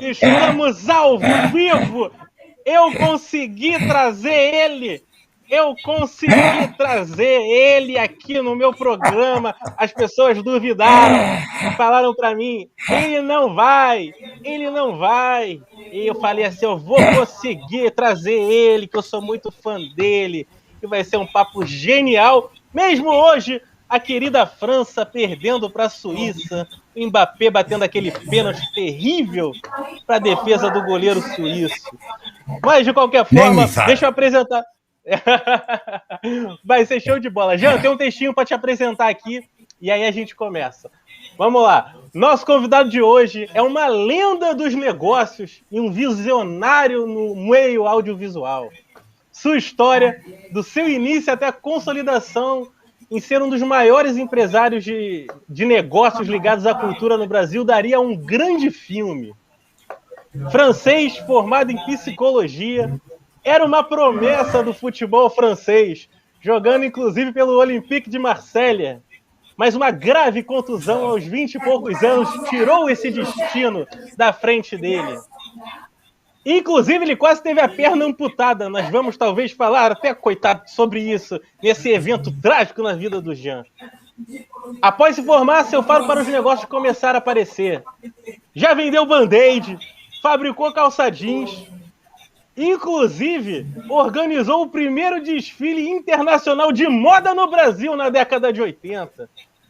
Estamos ao vivo! Eu consegui trazer ele! Eu consegui trazer ele aqui no meu programa. As pessoas duvidaram e falaram para mim: ele não vai, ele não vai. E eu falei assim: eu vou conseguir trazer ele, que eu sou muito fã dele. E vai ser um papo genial, mesmo hoje. A querida França perdendo para a Suíça, o Mbappé batendo aquele pênalti terrível para a defesa do goleiro suíço. Mas, de qualquer forma, deixa eu apresentar. Vai ser show de bola. Jean, tem um textinho para te apresentar aqui e aí a gente começa. Vamos lá. Nosso convidado de hoje é uma lenda dos negócios e um visionário no meio audiovisual. Sua história, do seu início até a consolidação em ser um dos maiores empresários de negócios ligados à cultura no Brasil, daria um grande filme. Francês, formado em psicologia, era uma promessa do futebol francês, jogando inclusive pelo Olympique de Marselha. Mas uma grave contusão aos 20 e poucos anos tirou esse destino da frente dele. Inclusive, ele quase teve a perna amputada. Nós vamos talvez falar até, coitado, sobre isso nesse evento trágico na vida do Jean. Após se formar, seu faro para os negócios começaram a aparecer. Já vendeu band-aid, fabricou calça jeans, inclusive organizou o primeiro desfile internacional de moda no Brasil na década de 80.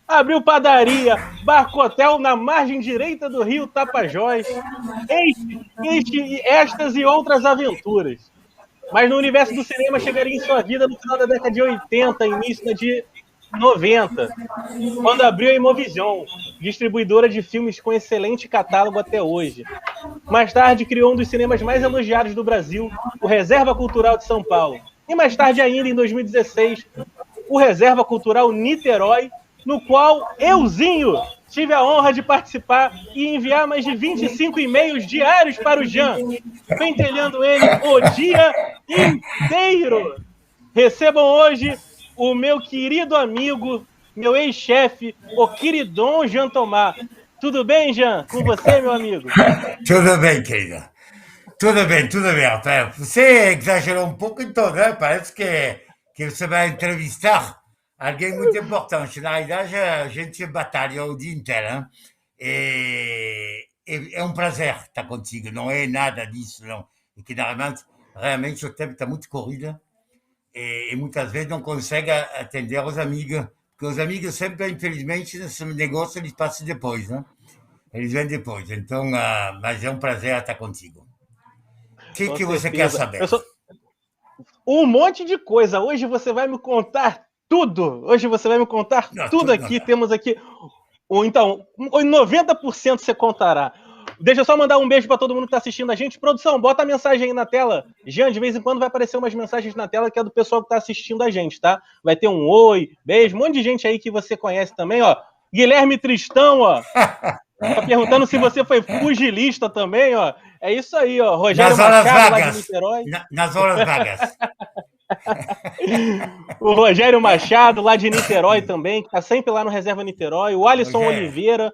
Abriu padaria, barco-hotel na margem direita do rio Tapajós. Estas e outras aventuras. Mas no universo do cinema chegaria em sua vida no final da década de 80, início da de 90, quando abriu a Imovision, distribuidora de filmes com excelente catálogo até hoje. Mais tarde criou um dos cinemas mais elogiados do Brasil, o Reserva Cultural de São Paulo. E mais tarde ainda, em 2016, o Reserva Cultural Niterói, no qual euzinho tive a honra de participar e enviar mais de 25 e-mails diários para o Jean, pentelhando ele o dia inteiro. Recebam hoje o meu querido amigo, meu ex-chefe, o queridon Jean Thomas. Tudo bem, Jean? Com você, meu amigo? Tudo bem, querido. Tudo bem, tudo bem. Você exagerou um pouco em todo, né? Parece que você vai entrevistar alguém muito importante. Na realidade, a gente batalha o dia inteiro, hein? É um prazer estar contigo. Não é nada disso, não. E que realmente o tempo está muito corrido e muitas vezes não consegue atender os amigos, porque os amigos sempre, infelizmente, nesse negócio eles passam depois, né? Eles vêm depois. Então, mas é um prazer estar contigo. O que você quer certeza. saber? Um monte de coisa. Hoje você vai me contar tudo. Hoje você vai me contar tudo aqui. Não. Temos aqui. Ou então, 90% você contará. Deixa eu só mandar um beijo para todo mundo que está assistindo a gente. Produção, bota a mensagem aí na tela. Jean, de vez em quando vai aparecer umas mensagens na tela que é do pessoal que está assistindo a gente, tá? Vai ter um oi, beijo, um monte de gente aí que você conhece também, ó. Guilherme Tristão, ó. Tá perguntando se você foi pugilista também, ó. É isso aí, ó. Rogério Machado, lá de Niterói. Nas horas vagas. O Rogério Machado, lá de Niterói também, que está sempre lá no Reserva Niterói. O Alisson Oliveira,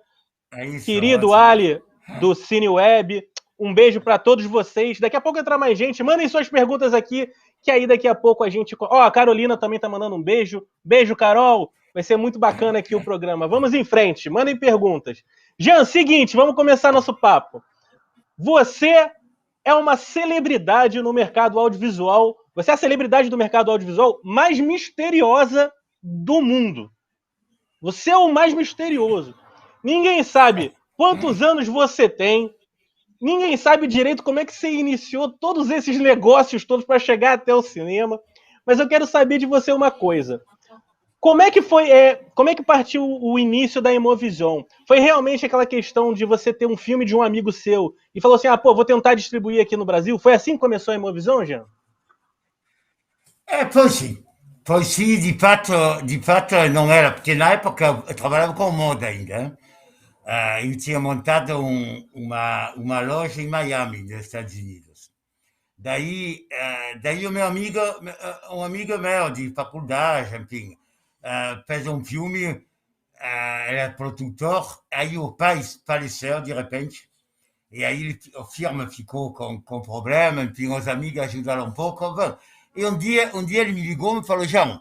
querido Ali, do Cine Web. Um beijo para todos vocês. Daqui a pouco entrar mais gente. Mandem suas perguntas aqui, que aí daqui a pouco a gente... Ó, a Carolina também tá mandando um beijo. Beijo, Carol. Vai ser muito bacana aqui o programa. Vamos em frente. Mandem perguntas. Jean, seguinte, vamos começar nosso papo. Você é uma celebridade no mercado audiovisual. Você é a celebridade do mercado audiovisual mais misteriosa do mundo. Você é o mais misterioso. Ninguém sabe quantos anos você tem. Ninguém sabe direito como é que você iniciou todos esses negócios todos para chegar até o cinema. Mas eu quero saber de você uma coisa. Como é que foi? Como é que partiu o início da Imovision? Foi realmente aquela questão de você ter um filme de um amigo seu e falou assim, vou tentar distribuir aqui no Brasil? Foi assim que começou a Imovision, Jean? Foi sim, de fato não era, porque na época eu trabalhava com moda ainda. Eu tinha montado uma loja em Miami, nos Estados Unidos. Daí um amigo meu de faculdade, enfim, fez um filme, era produtor, aí o pai faleceu de repente, E aí a firma ficou com problema, enfim, os amigos ajudaram um pouco. E um dia ele me ligou e me falou, João,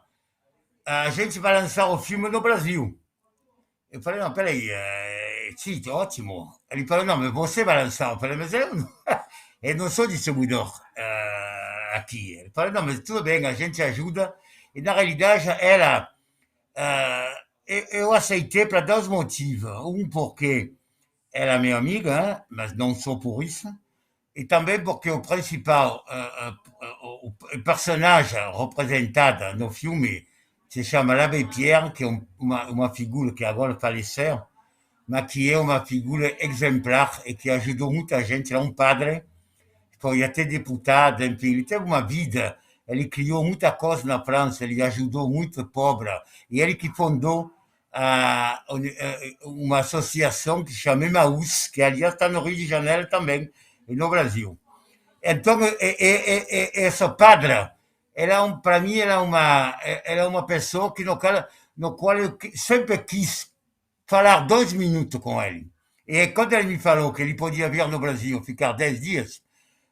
a gente vai lançar o filme no Brasil. Eu falei, não, peraí, sim, ótimo. Ele falou, não, mas você vai lançar. Eu falei, mas eu não sou distribuidor aqui. Ele falou, não, mas tudo bem, a gente ajuda. E na realidade, eu aceitei para dois motivos. Um, porque ela é minha amiga, hein, mas não só por isso. E também porque o principal, o personagem representado no filme se chama l'Abbé Pierre, que é uma figura que agora faleceu, mas que é uma figura exemplar e que ajudou muita gente. Ele é um padre, foi até deputado, enfim, ele teve uma vida, ele criou muita coisa na França, ele ajudou muito o pobre, e ele que fundou uma associação que se chama Emmaüs, que aliás está no Rio de Janeiro também, e no Brasil. Então, esse padre, para mim, ela é uma pessoa no qual eu sempre quis falar 2 minutos com ele. E quando ele me falou que ele podia vir no Brasil ficar 10 dias,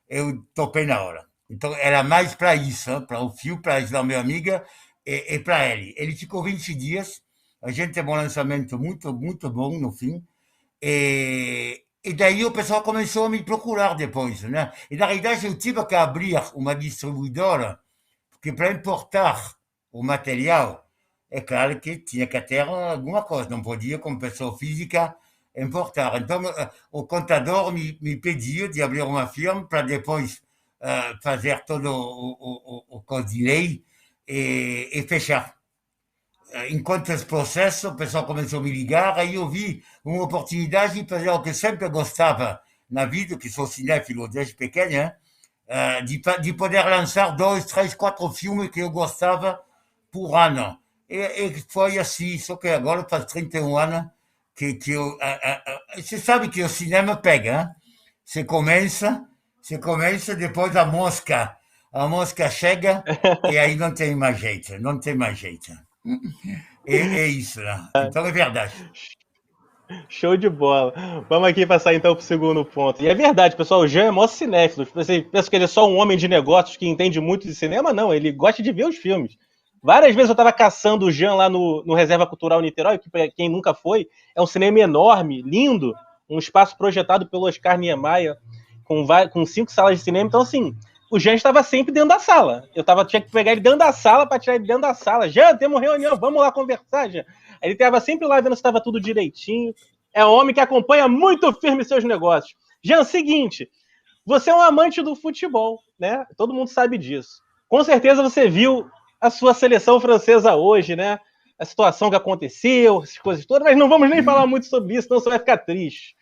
eu topei na hora. Então, era mais para isso, para o fio, para ajudar minha amiga e para ele. Ele ficou 20 dias, a gente teve um lançamento muito, muito bom no fim. E daí o pessoal começou a me procurar depois, né? E na realidade eu tive que abrir uma distribuidora, porque para importar o material, é claro que tinha que ter alguma coisa, não podia, como pessoa física, importar. Então o contador me pediu de abrir uma firma para depois fazer todo o coisa de lei e fechar. Enquanto esse processo, o pessoal começou a me ligar, aí eu vi uma oportunidade de fazer o que eu sempre gostava na vida, que sou cinéfilo desde pequeno, de poder lançar 2, 3, 4 filmes que eu gostava por ano. E foi assim, só que agora faz 31 anos que eu... Você sabe que o cinema pega, hein? Você começa, depois a mosca chega e aí não tem mais jeito, não tem mais jeito. É isso, né? Então é verdade. Show de bola. Vamos aqui passar então para o segundo ponto. E é verdade, pessoal, o Jean é mó cinéfilo. Você pensa que ele é só um homem de negócios que entende muito de cinema? Não, ele gosta de ver os filmes. Várias vezes eu estava caçando o Jean lá no Reserva Cultural Niterói, que para quem nunca foi, é um cinema enorme, lindo, um espaço projetado pelo Oscar Niemeyer, com 5 salas de cinema. Então, assim, o Jean estava sempre dentro da sala. Tinha que pegar ele dentro da sala para tirar ele dentro da sala. Jean, temos reunião, vamos lá conversar, Jean. Ele estava sempre lá vendo se estava tudo direitinho. É um homem que acompanha muito firme seus negócios. Jean, seguinte, você é um amante do futebol, né? Todo mundo sabe disso. Com certeza você viu a sua seleção francesa hoje, né? A situação que aconteceu, essas coisas todas, mas não vamos nem falar muito sobre isso, senão você vai ficar triste.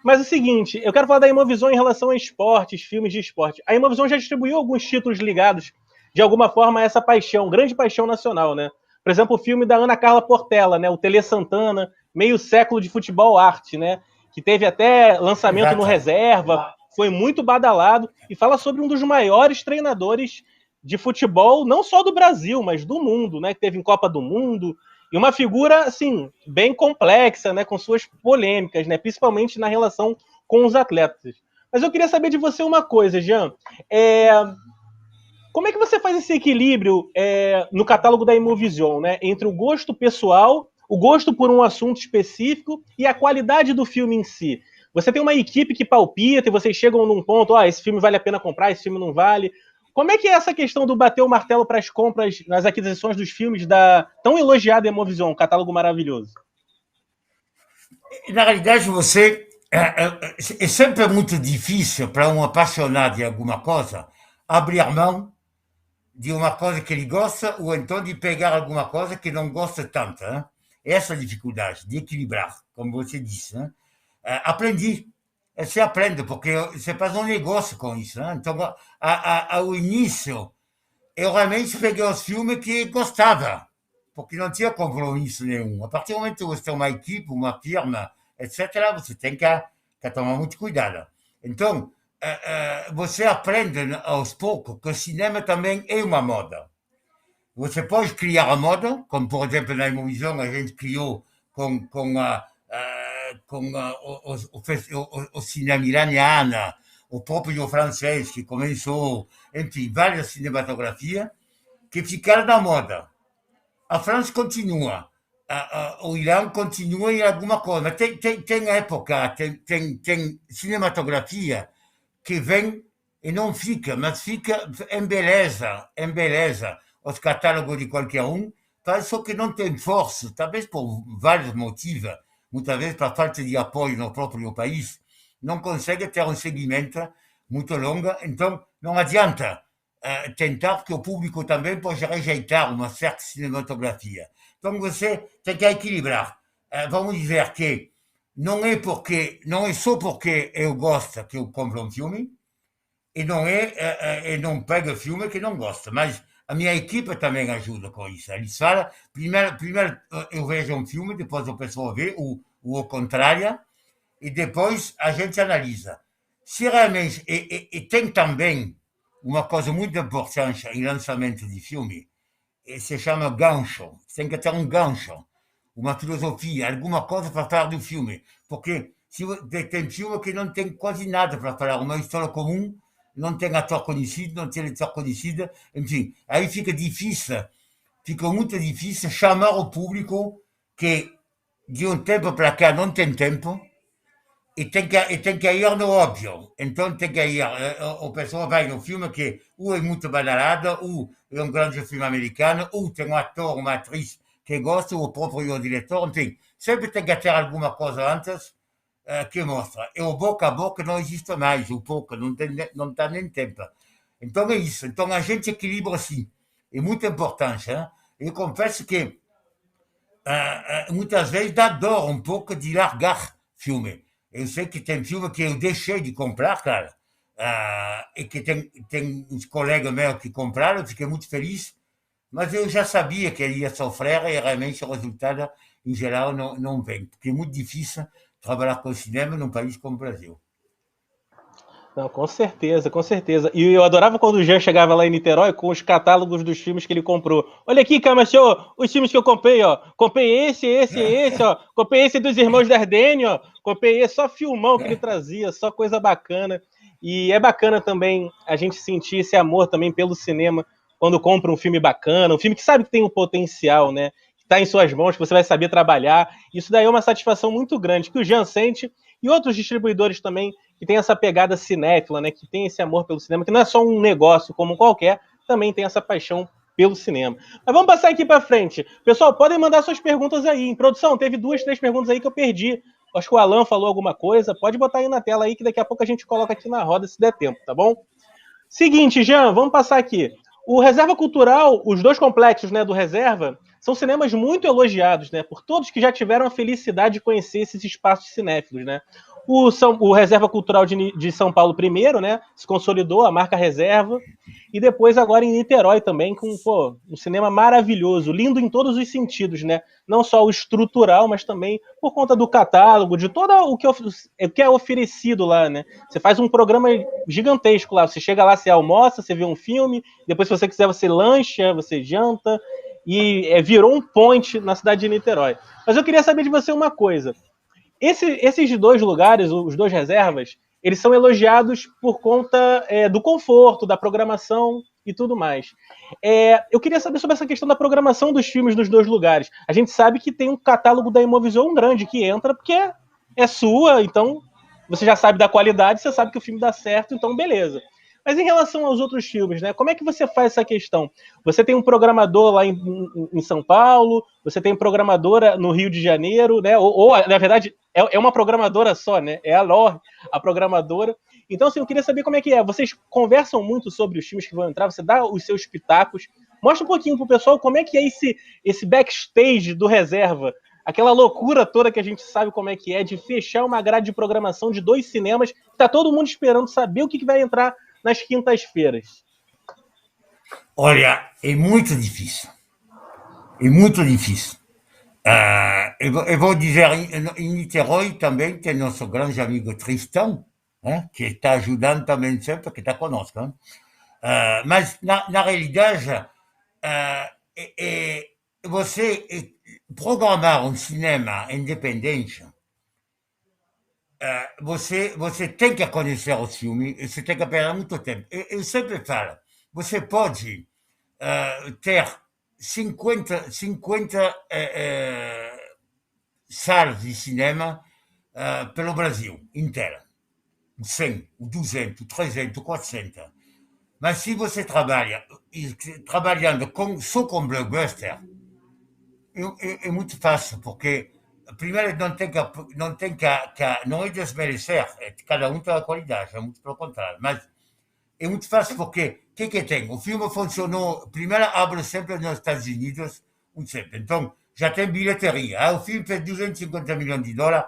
Mas é o seguinte, eu quero falar da Imovisão em relação a esportes, filmes de esporte. A Imovisão já distribuiu alguns títulos ligados, de alguma forma, a essa paixão, grande paixão nacional, né? Por exemplo, o filme da Ana Carla Portela, né? O Tele Santana, Meio Século de Futebol Arte, né? Que teve até lançamento no Reserva, foi muito badalado e fala sobre um dos maiores treinadores de futebol, não só do Brasil, mas do mundo, né? Que teve em Copa do Mundo, e uma figura, assim, bem complexa, né? Com suas polêmicas, né? Principalmente na relação com os atletas. Mas eu queria saber de você uma coisa, Jean. Como é que você faz esse equilíbrio no catálogo da Imovision, né? Entre o gosto pessoal, o gosto por um assunto específico e a qualidade do filme em si? Você tem uma equipe que palpita e vocês chegam num ponto, esse filme vale a pena comprar, esse filme não vale. Como é que é essa questão do bater o martelo para as compras, nas aquisições dos filmes da tão elogiada Imovision, um catálogo maravilhoso? Na realidade, é sempre muito difícil para um apaixonado de alguma coisa abrir mão de uma coisa que ele gosta ou então de pegar alguma coisa que não gosta tanto. Hein? Essa dificuldade de equilibrar, como você disse. Hein? Aprendi. Você aprende, porque você faz um negócio com isso. Hein? Então, ao início, eu realmente peguei os filmes que gostava, porque não tinha compromisso nenhum. A partir do momento que você tem uma equipe, uma firma, etc., você tem que tomar muito cuidado. Então, você aprende aos poucos que o cinema também é uma moda. Você pode criar a moda, como por exemplo na Imovisão a gente criou o cinema iraniano, o próprio francês que começou, enfim, várias cinematografias que ficaram na moda. A França continua, o Irã continua em alguma coisa. Tem época, tem cinematografia que vem e não fica, mas fica em beleza os catálogos de qualquer um, só que não tem força, talvez por vários motivos, muitas vezes por falta de apoio no próprio país, não consegue ter um segmento muito longo, então não adianta tentar, porque o público também pode rejeitar uma certa cinematografia. Então você tem que equilibrar. Vamos dizer que não é só porque eu gosto que eu compro um filme, e não pego filme que não gosto, mas a minha equipe também ajuda com isso. Eles falam, primeiro eu vejo um filme, depois a pessoa vê, ou o contrário, e depois a gente analisa. Se realmente, e tem também uma coisa muito importante em lançamento de filme, se chama gancho. Tem que ter um gancho, uma filosofia, alguma coisa para falar do filme. Porque tem filme que não tem quase nada para falar, uma história comum, não tem ator conhecido, não tem ator conhecido, enfim, aí fica muito difícil chamar o público que de um tempo para cá não tem tempo, e tem que ir no óbvio. Então tem que ir, o pessoal vai no filme que ou é muito badalado, ou é um grande filme americano, ou tem um ator, uma atriz que gosta, ou o próprio diretor, enfim, sempre tem que ter alguma coisa antes que mostra. E o boca a boca não existe mais, o pouco, não está nem tempo. Então é isso. Então a gente equilibra assim. É muito importante. Hein? Eu confesso que muitas vezes dá dor um pouco de largar filme. Eu sei que tem filme que eu deixei de comprar, cara, e que tem uns colegas meus que compraram, eu fiquei muito feliz, mas eu já sabia que ele ia sofrer e realmente o resultado, em geral, não vem, porque é muito difícil trabalhar com o cinema num país como o Brasil. Não, com certeza, com certeza. E eu adorava quando o Jean chegava lá em Niterói com os catálogos dos filmes que ele comprou. Olha aqui, Camacho, os filmes que eu comprei, ó. Comprei esse, ó. Comprei esse dos Irmãos Dardenne, ó. Comprei esse, só filmão que ele trazia, só coisa bacana. E é bacana também a gente sentir esse amor também pelo cinema quando compra um filme bacana, um filme que sabe que tem um potencial, né? Que tá em suas mãos, que você vai saber trabalhar. Isso daí é uma satisfação muito grande que o Jean sente e outros distribuidores também que tem essa pegada cinéfila, né? Que tem esse amor pelo cinema, que não é só um negócio como qualquer, também tem essa paixão pelo cinema. Mas vamos passar aqui para frente. Pessoal, podem mandar suas perguntas aí. Em produção, teve 2, 3 perguntas aí que eu perdi. Acho que o Alan falou alguma coisa. Pode botar aí na tela aí que daqui a pouco a gente coloca aqui na roda se der tempo, tá bom? Seguinte, Jean, vamos passar aqui. O Reserva Cultural, os 2 complexos, né, do Reserva, são cinemas muito elogiados, né, por todos que já tiveram a felicidade de conhecer esses espaços cinéfilos, né. O Reserva Cultural de São Paulo primeiro, né, se consolidou, a marca Reserva, e depois agora em Niterói também, com um cinema maravilhoso, lindo em todos os sentidos, né, não só o estrutural, mas também por conta do catálogo, de todo o que é oferecido lá, né. Você faz um programa gigantesco lá, você chega lá, você almoça, você vê um filme, depois se você quiser você lancha, você janta, e virou um point na cidade de Niterói. Mas eu queria saber de você uma coisa. Esses 2 lugares, os 2 reservas, eles são elogiados por conta do conforto, da programação e tudo mais. Eu queria saber sobre essa questão da programação dos filmes dos 2 lugares. A gente sabe que tem um catálogo da Imovisão grande que entra, porque é sua, então você já sabe da qualidade, você sabe que o filme dá certo, então beleza. Mas em relação aos outros filmes, né? Como é que você faz essa questão? Você tem um programador lá em São Paulo, você tem programadora no Rio de Janeiro, né? Ou na verdade, é uma programadora só, né? É a LOR, a programadora. Então, assim, eu queria saber como é que é. Vocês conversam muito sobre os filmes que vão entrar, você dá os seus pitacos. Mostra um pouquinho pro pessoal como é que é esse backstage do Reserva. Aquela loucura toda que a gente sabe como é que é, de fechar uma grade de programação de 2 cinemas, que tá todo mundo esperando saber o que vai entrar nas quintas-feiras. Olha, é muito difícil. É muito difícil. Eu vou dizer, em Niterói também tem nosso grande amigo Tristan, que está ajudando também sempre, que está conosco. Mas, na realidade, você programar um cinema independente você tem que conhecer o filme, e você tem que perder muito tempo. Eu sempre falo, você pode ter 50 salas de cinema pelo Brasil inteiro. 100, 200, 300, 400. Mas se você trabalha trabalhando só com blockbuster, é muito fácil, porque primeiro não é desmerecer, cada um tem a qualidade, é muito pelo contrário, mas é muito fácil porque o que tem? O filme funcionou, primeiro abre sempre nos Estados Unidos, sempre. Então já tem bilheteria. O filme fez 250 milhões de dólares,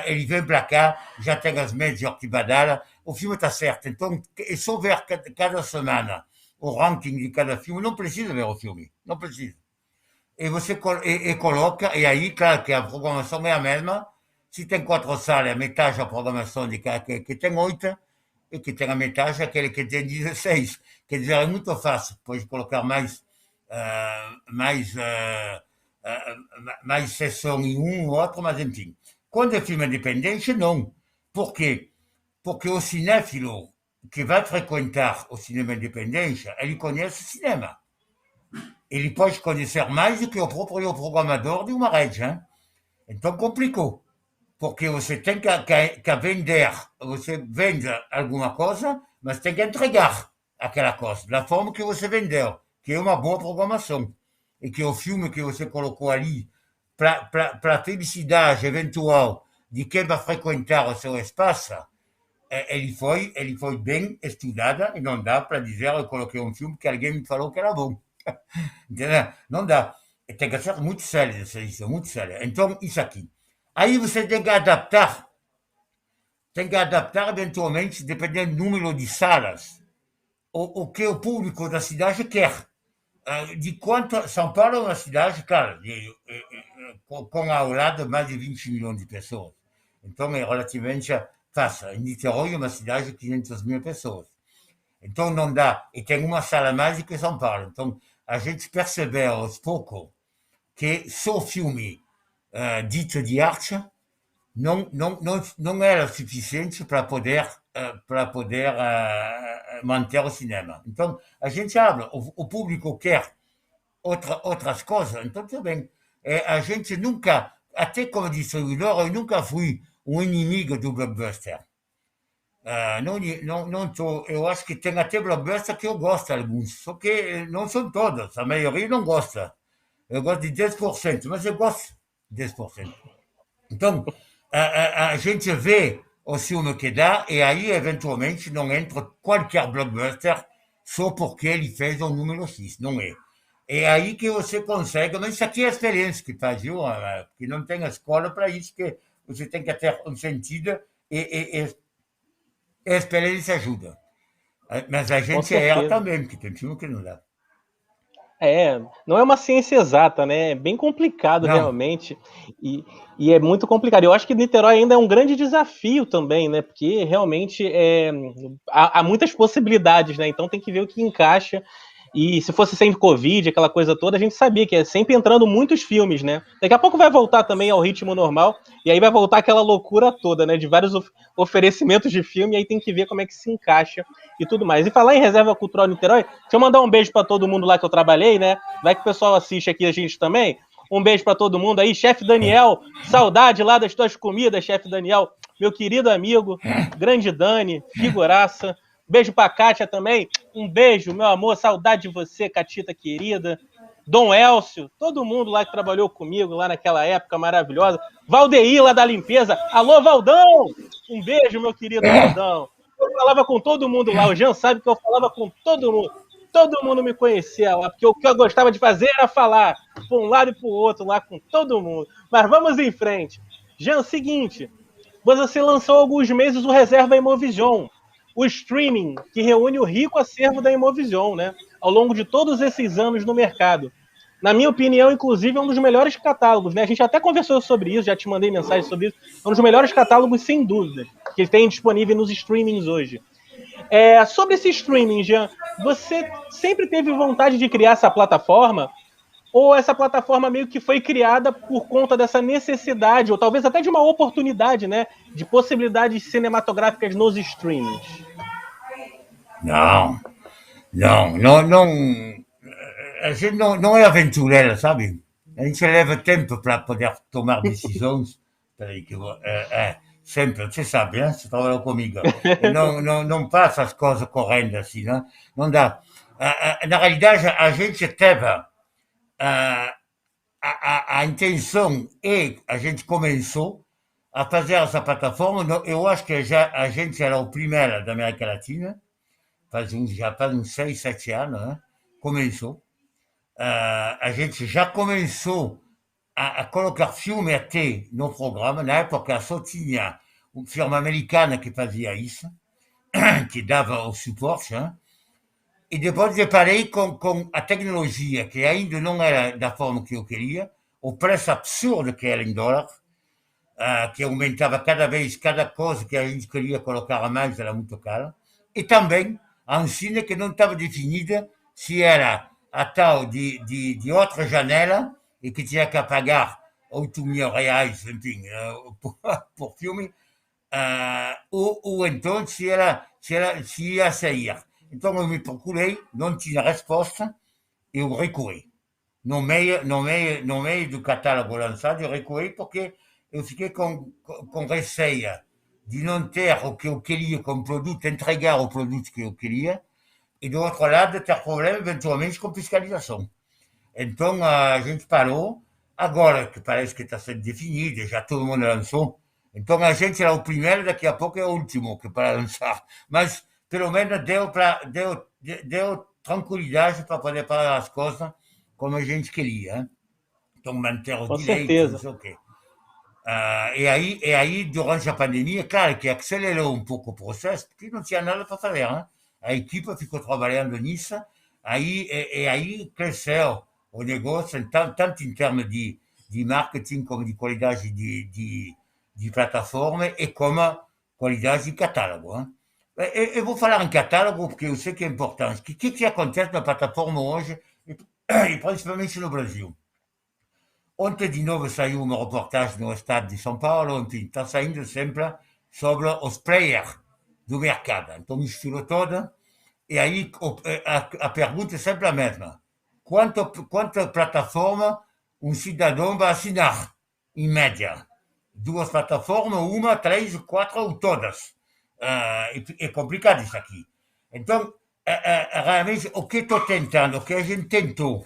ele vem para cá, já tem as médias que badalham, o filme está certo. Então é só ver cada semana o ranking de cada filme, não precisa ver o filme, não precisa. E você coloca, e aí, claro que a programação é a mesma. Se tem 4 salas, a metade da programação que tem 8, e que tem a metade aquele que tem 16. Quer dizer, é muito fácil, pode colocar mais sessão em um ou outro, mas enfim. Quando é filme independente, não. Por quê? Porque o cinéfilo que vai frequentar o cinema independente, ele conhece o cinema. Ele pode conhecer mais do que o próprio programador de uma rede. Hein? Então complicou. Porque você tem que vender, você vende alguma coisa, mas tem que entregar aquela coisa, da forma que você vendeu, que é uma boa programação. E que o filme que você colocou ali, para a felicidade eventual de quem vai frequentar o seu espaço, ele foi bem estudado e não dá para dizer eu coloquei um filme que alguém me falou que era bom. Entendeu? Não dá. Tem que ser muito sério, isso, muito sério. Então, isso aqui. Aí você tem que adaptar eventualmente, dependendo do número de salas, o que o público da cidade quer. De quanto São Paulo é uma cidade, claro, com ao lado mais de 20 milhões de pessoas. Então é relativamente fácil. Em Niterói é uma cidade de 500 mil pessoas. Então não dá. E tem uma sala mais do que São Paulo. Então a gente percebeu aos poucos que só filme dito de arte não era suficiente para poder manter o cinema. Então, a gente abre, o público quer outras coisas, então tudo bem. A gente nunca, até como distribuidor, eu nunca fui um inimigo do blockbuster. Eu acho que tem até blockbuster que eu gosto, alguns, só que não são todos, a maioria não gosta. Eu gosto de 10%, mas eu gosto de 10%. Então, a gente vê o filme que dá e aí, eventualmente, não entra qualquer blockbuster só porque ele fez um número X, não é? É aí que você consegue, mas isso aqui é a experiência que faz, viu? Que não tem escola para isso, que você tem que ter um sentido e a experiência ajuda. Mas a gente erra também, porque tem filme que não dá. Não é uma ciência exata, né? É bem complicado, realmente. E é muito complicado. Eu acho que Niterói ainda é um grande desafio também, né? Porque realmente há muitas possibilidades, né? Então tem que ver o que encaixa. E se fosse sem Covid, aquela coisa toda, a gente sabia que é sempre entrando muitos filmes, né? Daqui a pouco vai voltar também ao ritmo normal, e aí vai voltar aquela loucura toda, né? De vários oferecimentos de filme, e aí tem que ver como é que se encaixa e tudo mais. E falar em Reserva Cultural Niterói, deixa eu mandar um beijo para todo mundo lá que eu trabalhei, né? Vai que o pessoal assiste aqui a gente também. Um beijo para todo mundo aí. Chefe Daniel, saudade lá das tuas comidas, chefe Daniel. Meu querido amigo, grande Dani, figuraça. Beijo pra Kátia também. Um beijo, meu amor. Saudade de você, Catita querida. Dom Elcio, todo mundo lá que trabalhou comigo lá naquela época maravilhosa. Valdeir lá da limpeza. Alô, Valdão! Um beijo, meu querido Valdão. Eu falava com todo mundo lá. O Jean sabe que eu falava com todo mundo. Todo mundo me conhecia lá, porque o que eu gostava de fazer era falar para um lado e para o outro lá com todo mundo. Mas vamos em frente. Jean, seguinte. Você lançou há alguns meses o Reserva Imovision, o streaming que reúne o rico acervo da Imovision, né? Ao longo de todos esses anos no mercado. Na minha opinião, inclusive, é um dos melhores catálogos, né? A gente até conversou sobre isso, já te mandei mensagem sobre isso. É um dos melhores catálogos, sem dúvida, que tem disponível nos streamings hoje. Sobre esse streaming, Jean, você sempre teve vontade de criar essa plataforma? ou essa plataforma meio que foi criada por conta dessa necessidade, ou talvez até de uma oportunidade, né, de possibilidades cinematográficas nos streamings? Não, não, não, não. A gente não é aventureira, sabe? A gente leva tempo para poder tomar decisões. Peraí, que eu vou, sempre, você sabe, né? Você trabalhou comigo. E não passa as coisas correndo assim, né? Não dá. Na realidade, a gente teve a intenção e a gente começou a fazer essa plataforma. Eu acho que já a gente era o primeiro da América Latina, já faz uns 6, 7 anos, né? Começou. A gente já começou a colocar filme até no programa. Na época só tinha uma firma americana que fazia isso, que dava o suporte. Hein? E depois deparei com a tecnologia, que ainda não era da forma que eu queria, o preço absurdo que era em dólar, que aumentava cada vez, cada coisa que a gente queria colocar a mais era muito caro. E também a ensina que não estava definida se era a tal de outra janela e que tinha que pagar 8 mil reais, enfim, por filme, ou então se ia sair. Então eu me procurei, não tinha resposta, eu recuei. No meio do catálogo lançado, eu recuei porque eu fiquei com receio de não ter o que eu queria como produto, entregar o produto que eu queria, e do outro lado ter problema eventualmente com fiscalização. Então a gente parou, agora que parece que está sendo definido, já todo mundo lançou, então a gente era o primeiro, daqui a pouco é o último que para lançar, mas pelo menos deu tranquilidade para poder fazer as coisas como a gente queria. Hein? Então manter o Com direito, não certeza. sei o quê. E aí, durante a pandemia, claro que acelerou um pouco o processo, porque não tinha nada para fazer. Hein? A equipe ficou trabalhando nisso, aí cresceu o negócio, tanto em termos de marketing, como de qualidade de plataforma e como qualidade de catálogo. Hein? Eu vou falar em catálogo porque eu sei que é importante. O que acontece na plataforma hoje, e principalmente no Brasil? Ontem de novo saiu uma reportagem no estado de São Paulo, enfim, está saindo sempre sobre os players do mercado. Então mistura toda, e aí a pergunta é sempre a mesma. Quanta plataforma um cidadão vai assinar, em média? 2 plataformas, uma, 3, 4 ou todas? É complicado isso aqui. Então, realmente, o que estou tentando, o que a gente tentou,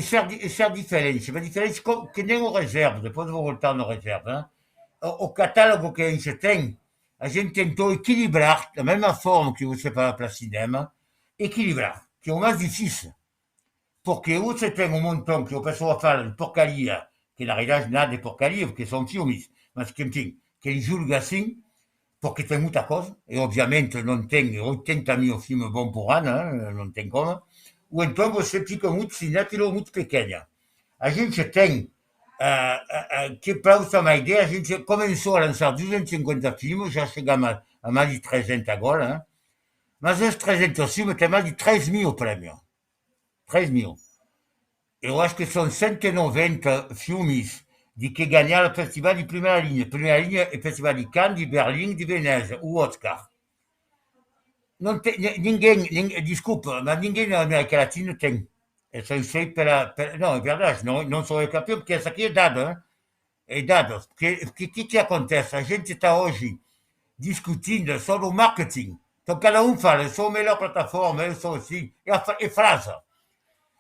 ser diferente. Mas diferente que nem o reserva, depois eu vou voltar no reserva. Hein? O catálogo que a gente tem, a gente tentou equilibrar, da mesma forma que você fala para cinema, equilibrar, que é o mais difícil. Porque você tem um montão que o pessoal fala de porcaria, que na realidade nada é porcaria, porque são filmes, mas que, enfim, que ele julga assim, porque tem muita coisa, e obviamente não tem 80 mil filmes bons por ano, hein? Não tem como, ou então você fica muito cinéfilo, muito pequena. A gente tem, que para você ter uma ideia, a gente começou a lançar 250 filmes, já chegamos a mais de 300 agora, hein? Mas esses 300 filmes têm mais de 3 mil prêmios. 3 mil. Eu acho que são 190 filmes de que ganharam o festival de primeira linha. Primeira linha é o festival de Cannes, de Berlim, de Veneza, o Oscar. Não tem, ninguém, desculpa, mas ninguém na América Latina tem. Essa eu sei não, é verdade, não sou eu campeão, porque essa aqui é dado, hein? É dado. Porque o que acontece? A gente está hoje discutindo sobre o marketing. Então cada um fala, eu sou a melhor plataforma, eu sou assim, e frase.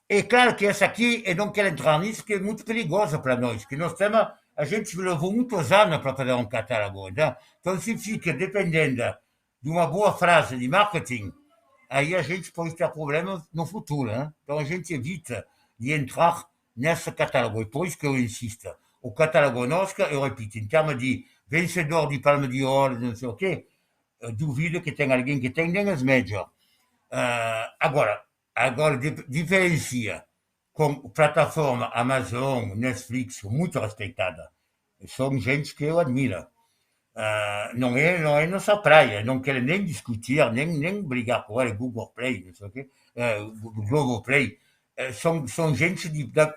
É claro que essa aqui, eu não quero entrar nisso, que é muito perigosa para nós, que nós temos, a gente levou muitos anos para fazer um catálogo. Então se fica dependendo de uma boa frase de marketing, aí a gente pode ter problemas no futuro. Hein? Então a gente evita de entrar nesse catálogo. E por isso que eu insisto. O catálogo nosso, eu repito, em termos de vencedor de Palma de Ouro, não sei o quê, eu duvido que tenha alguém que tenha nem as médias. Agora diferencia com plataforma Amazon, Netflix, muito respeitada. São gente que eu admiro. Não é nossa praia, não quero nem discutir, nem brigar com ela, Google Play, não sei o quê, Globo Play. são gente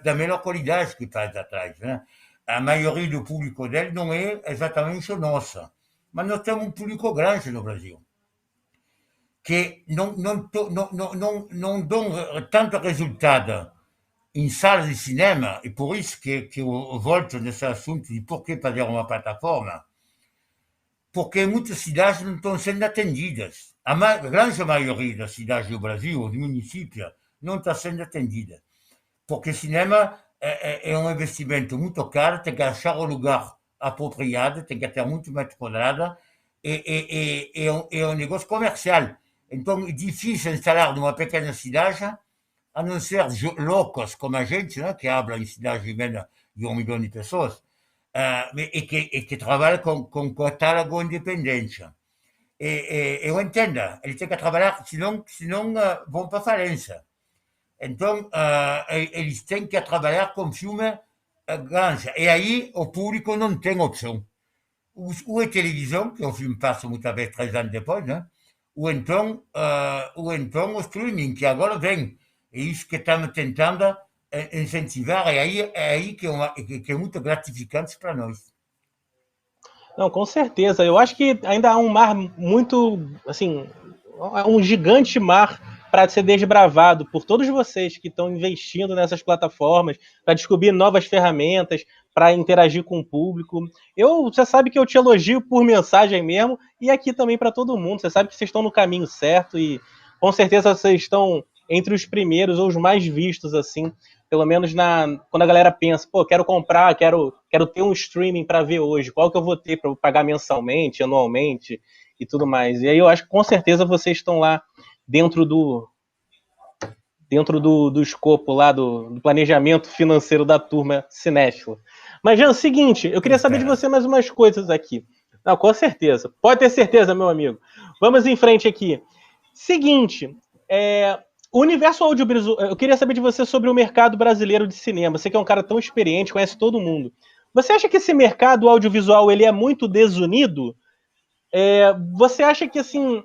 da melhor qualidade que faz atrás, né? A maioria do público dele não é exatamente o nosso, mas nós temos um público grande no Brasil, que não dão tanto resultado em salas de cinema, e por isso que eu volto nesse assunto de por que fazer uma plataforma, porque muitas cidades não estão sendo atendidas. A grande maioria das cidades do Brasil, os municípios, não está sendo atendida. Porque cinema é um investimento muito caro, tem que achar o lugar apropriado, tem que ter muito metro quadrado, é um negócio comercial. Então é difícil instalar numa pequena cidade, a não ser loucos como a gente, né, que habla em cidades de menos de 1 milhão de pessoas, que trabalha com catálogo independente. Eu entendo, ele tem que trabalhar, senão vão para a falência. Então, eles têm que trabalhar com filme grande. E aí o público não tem opção. Ou é televisão, que o filme passa muitas vezes 3 anos depois, né? Ou então o streaming, que agora vem. É isso que estamos tentando incentivar, é aí que é muito gratificante para nós. Não, com certeza. Eu acho que ainda há um mar muito, assim, um gigante mar para ser desbravado por todos vocês que estão investindo nessas plataformas para descobrir novas ferramentas, para interagir com o público. Você sabe que eu te elogio por mensagem mesmo e aqui também para todo mundo. Você sabe que vocês estão no caminho certo e com certeza vocês estão entre os primeiros ou os mais vistos, assim, pelo menos quando a galera pensa, pô, quero comprar, quero ter um streaming para ver hoje, qual que eu vou ter para pagar mensalmente, anualmente e tudo mais. E aí eu acho que com certeza vocês estão lá dentro do escopo lá do planejamento financeiro da turma cinéfila. Mas, Jean, seguinte, eu queria saber de você mais umas coisas aqui. Não, com certeza. Pode ter certeza, meu amigo. Vamos em frente aqui. Seguinte, o universo audiovisual, eu queria saber de você sobre o mercado brasileiro de cinema. Você que é um cara tão experiente, conhece todo mundo. Você acha que esse mercado audiovisual ele é muito desunido? Você acha que assim,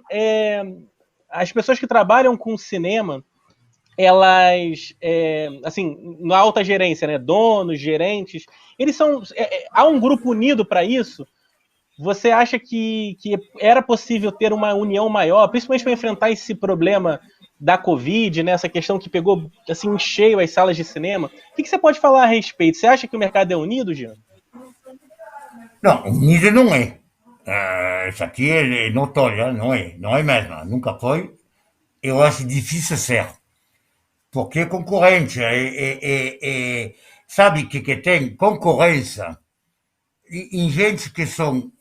as pessoas que trabalham com cinema, elas, assim, na alta gerência, né, donos, gerentes, eles são, há um grupo unido para isso? Você acha que era possível ter uma união maior, principalmente para enfrentar esse problema da Covid, né, essa questão que pegou assim em cheio as salas de cinema? O que você pode falar a respeito? Você acha que o mercado é unido, Jean? Não, unido não é. Isso aqui é notório, não é mesmo. Nunca foi. Eu acho difícil ser. Porque concorrente, sabe que tem concorrência em gente que são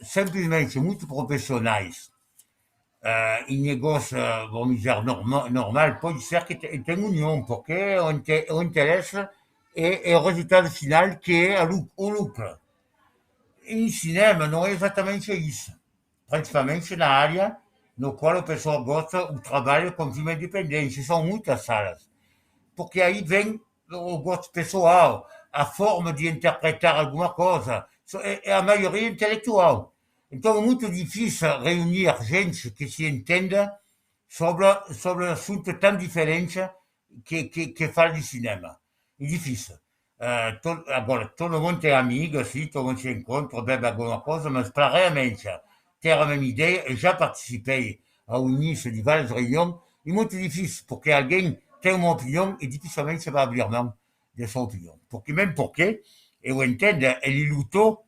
simplesmente muito profissionais em negócio, vamos dizer, normal, pode ser que tem união, porque o interesse é o resultado final, que é o lucro. Em cinema não é exatamente isso, principalmente na área no qual o pessoal gosta do trabalho com filme independente. São muitas salas, porque aí vem o gosto pessoal, a forma de interpretar alguma coisa, é a maioria intelectual. Então é muito difícil reunir gente que se entenda sobre um assunto tão diferente que fala de cinema. É difícil. Agora, todo mundo tem amigos, sim, todo mundo se encontra, bebe alguma coisa, mas para realmente ter a mesma ideia, eu já participei ao início de várias reuniões, é muito difícil, porque alguém tem uma opinião e dificilmente você vai abrir mão dessa opinião. Porque eu entendo, ele lutou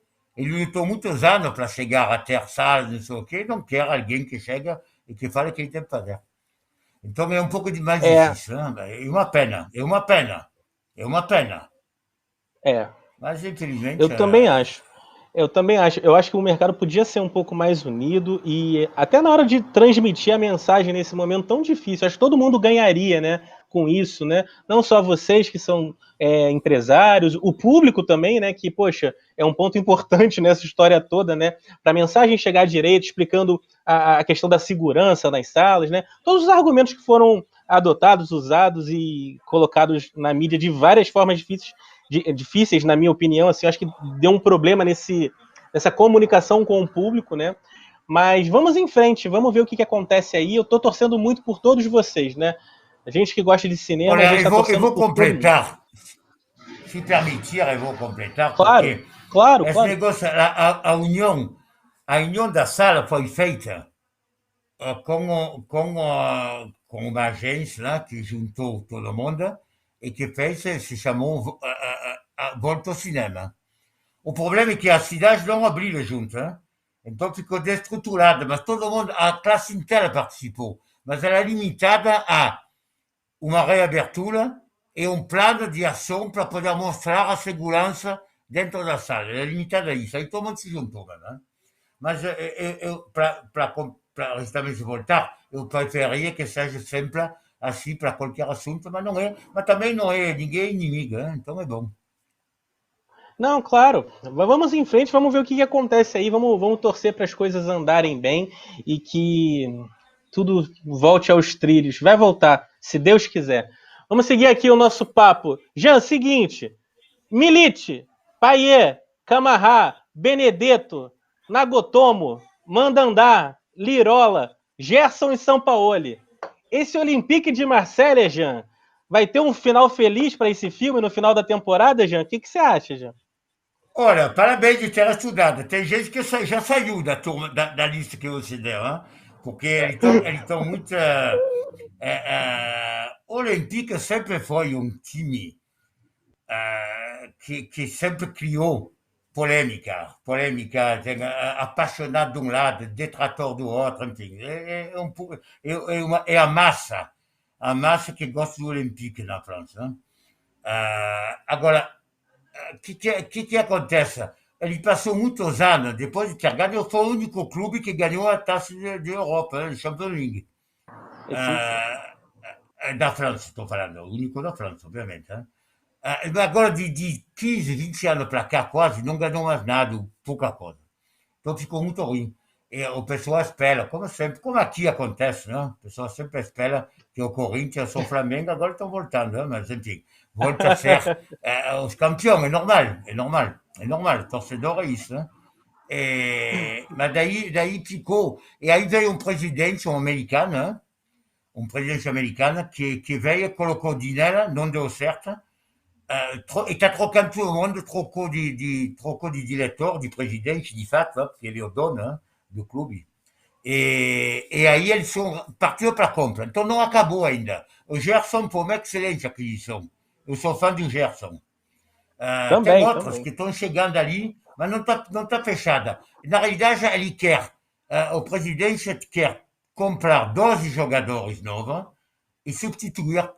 muitos anos para chegar a ter salas, não sei o quê, não quer alguém que chega e que fale o que ele tem que fazer. Então é um pouco mais difícil, né? É uma pena. Mas infelizmente. Eu também acho. Eu acho que o mercado podia ser um pouco mais unido e até na hora de transmitir a mensagem nesse momento tão difícil, acho que todo mundo ganharia, né, com isso, né? Não só vocês que são empresários, o público também, né? Que, poxa, é um ponto importante nessa história toda, né? Para a mensagem chegar direito, explicando a questão da segurança nas salas, né? Todos os argumentos que foram adotados, usados e colocados na mídia de várias formas difíceis, na minha opinião, assim, acho que deu um problema nessa comunicação com o público, né? Mas vamos em frente, vamos ver o que acontece aí. Eu estou torcendo muito por todos vocês, né? A gente que gosta de cinema, a Olha, gente está eu torcendo vou por todo mundo. completar, se permitir, eu vou completar, Claro, porque claro, esse claro. negócio, a união da sala foi feita com uma agência lá que juntou todo mundo e que fez, se chamou Volta ao Cinema. O problema é que as cidades não abriram junto, hein? Então ficou desestruturada, mas todo mundo, a classe inteira participou, mas ela é limitada a uma reabertura e um plano de ação para poder mostrar a segurança dentro da sala. Ela é limitada a isso. Aí todo mundo se juntou, né? Mas para justamente voltar, eu preferia que seja sempre assim para qualquer assunto, mas não é. Mas também não é ninguém inimigo, hein? Então é bom. Não, claro. Vamos em frente, vamos ver o que acontece aí. Vamos torcer para as coisas andarem bem e que tudo volte aos trilhos. Vai voltar, se Deus quiser. Vamos seguir aqui o nosso papo. Jean, seguinte. Milite, Paier, Camará, Benedetto, Nagotomo, Mandandá, Lirola, Gerson e Sampaoli. Esse Olympique de Marselha, Jean, vai ter um final feliz para esse filme no final da temporada, Jean? O que você acha, Jean? Olha, parabéns de ter estudado. Tem gente que já saiu da turma, da lista que você deu, hein? Porque eles estão muito. O Olympique sempre foi um time que sempre criou polêmica, tem, apaixonado de um lado, detrator do outro, enfim. É a massa que gosta do Olympique na França. Hein? Agora, que acontece? Ele passou muitos anos, depois de ter ganho, foi o único clube que ganhou a taça de Europa, a Champions League. Sim, sim. Da França, estou falando, o único da França, obviamente. Hein? Agora, de 15, 20 anos para cá, quase, não ganhou mais nada, pouca coisa. Então ficou muito ruim. E o pessoal espera, como sempre, como aqui acontece, né? O pessoal sempre espera que o Corinthians ou o Flamengo agora estão voltando, né? Mas enfim, volta a ser os campeões, é normal, o torcedor é isso, né? Mas daí ficou, e aí veio um americano, né? Um presidente americano que veio e colocou dinheiro, não deu certo, está trocando todo mundo, trocou de diretor, de presidente, de fato, porque ele é o dono, né, do clube. E aí eles partiram para a compra. Então não acabou ainda. O Gerson foi uma excelente aquisição. Eu sou fã do Gerson. Tem Também, outros também. que estão chegando ali, mas não tá fechada. Na realidade, ele quer, o presidente quer comprar 12 jogadores novos e substituir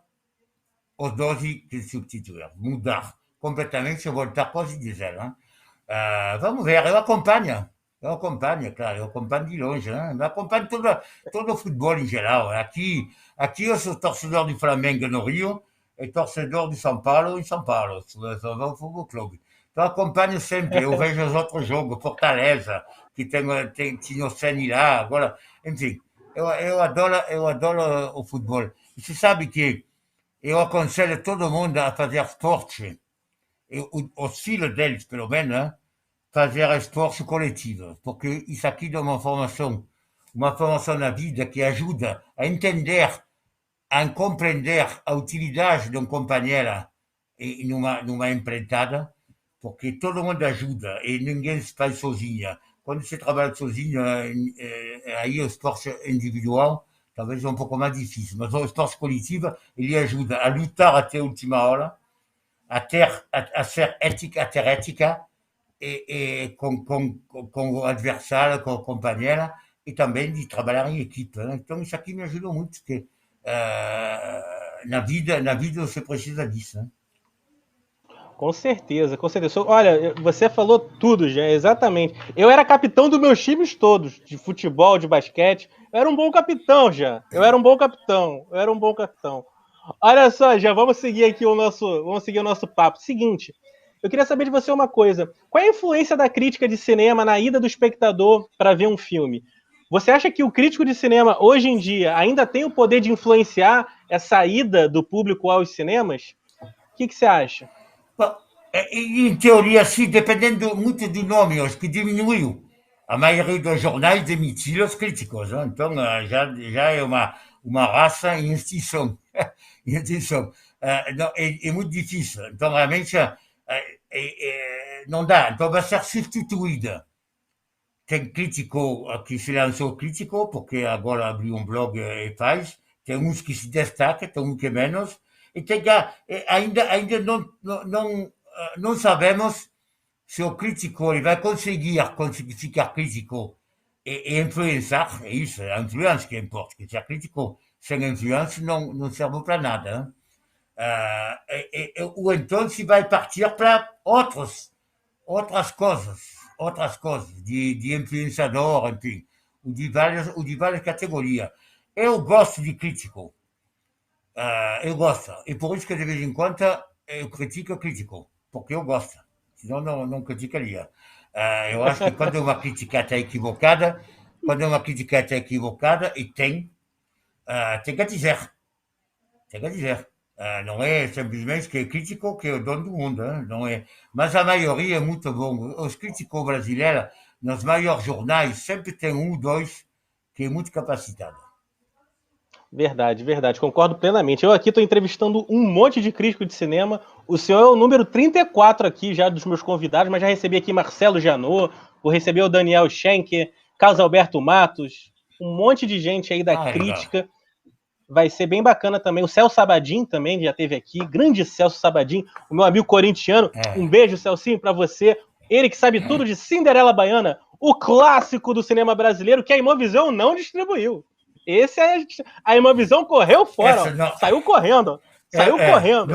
os 12 que substituíram, mudar completamente, voltar quase de zero. Hein? Vamos ver, claro, eu acompanho de longe, hein? Eu acompanho todo o futebol em geral. Aqui eu sou torcedor do Flamengo no Rio e torcedor de São Paulo em São Paulo, São Paulo Futebol Clube. Então acompanho sempre, eu vejo os outros jogos, Fortaleza, que tinha o Ceni lá, agora, enfim, eu adoro o futebol. E você sabe que eu aconselho todo mundo a fazer esporte, os filhos deles, pelo menos, né? Fazer esporte coletivo, porque isso aqui dá uma formação na vida que ajuda a entender, a compreender a utilidade de um companheiro numa empreitada, porque todo mundo ajuda e ninguém se faz sozinho. Quando você trabalha sozinho, aí o esporte individual talvez é um pouco mais difícil, mas o esporte coletivo, ele ajuda a lutar até a última hora, a ser ética, a ter ética, com o adversário, com o companheiro, e também de trabalhar em equipe. Né? Então, isso aqui me ajudou muito, porque na vida você precisa disso. Né? Com certeza, com certeza. Olha, você falou tudo já, exatamente. Eu era capitão dos meus times todos, de futebol, de basquete. Eu era um bom capitão já. Eu era um bom capitão. Eu era um bom capitão. Olha só, já vamos seguir o nosso papo. Seguinte, eu queria saber de você uma coisa. Qual é a influência da crítica de cinema na ida do espectador para ver um filme? Você acha que o crítico de cinema hoje em dia ainda tem o poder de influenciar essa ida do público aos cinemas? O que você acha? Bom, em teoria, sim, dependendo muito do nome, acho que diminuiu. A maioria dos jornais demitiram os críticos, hein? Então já é uma raça em extinção. E atenção, não, é muito difícil. Então, realmente, não dá. Então, vai ser substituída. Tem crítico que se lançou crítico, porque agora abriu um blog e faz. Tem uns que se destacam, tem uns que menos. E tem que, ainda não sabemos se o crítico ele vai conseguir ficar crítico e influenciar. É isso, é a influência que importa. Que ser crítico sem influência não serve para nada. Hein? Ou então se vai partir para outras coisas, de influenciador, enfim, ou de várias categorias. Eu gosto de crítico, eu gosto, e por isso que de vez em quando eu critico, porque eu gosto, senão não criticaria. Eu acho que quando uma crítica está equivocada, e tem que dizer. Tem que dizer. Não é simplesmente que é crítico que é o dono do mundo, hein? Não é. Mas a maioria é muito bom. Os críticos brasileiros, nos maiores jornais, sempre tem um, dois, que é muito capacitado. Verdade, verdade, concordo plenamente. Eu aqui estou entrevistando um monte de crítico de cinema. O senhor é o número 34 aqui já dos meus convidados, mas já recebi aqui Marcelo Janot, vou receber o Daniel Schenker, Carlos Alberto Matos, um monte de gente aí da crítica. Vai ser bem bacana também. O Celso Sabadin também já esteve aqui. Grande Celso Sabadin, o meu amigo corintiano. Um beijo, Celcinho, para você. Ele que sabe tudo de Cinderela Baiana, o clássico do cinema brasileiro que a Imovisão não distribuiu. Esse a Imovisão correu fora, saiu correndo. Saiu correndo.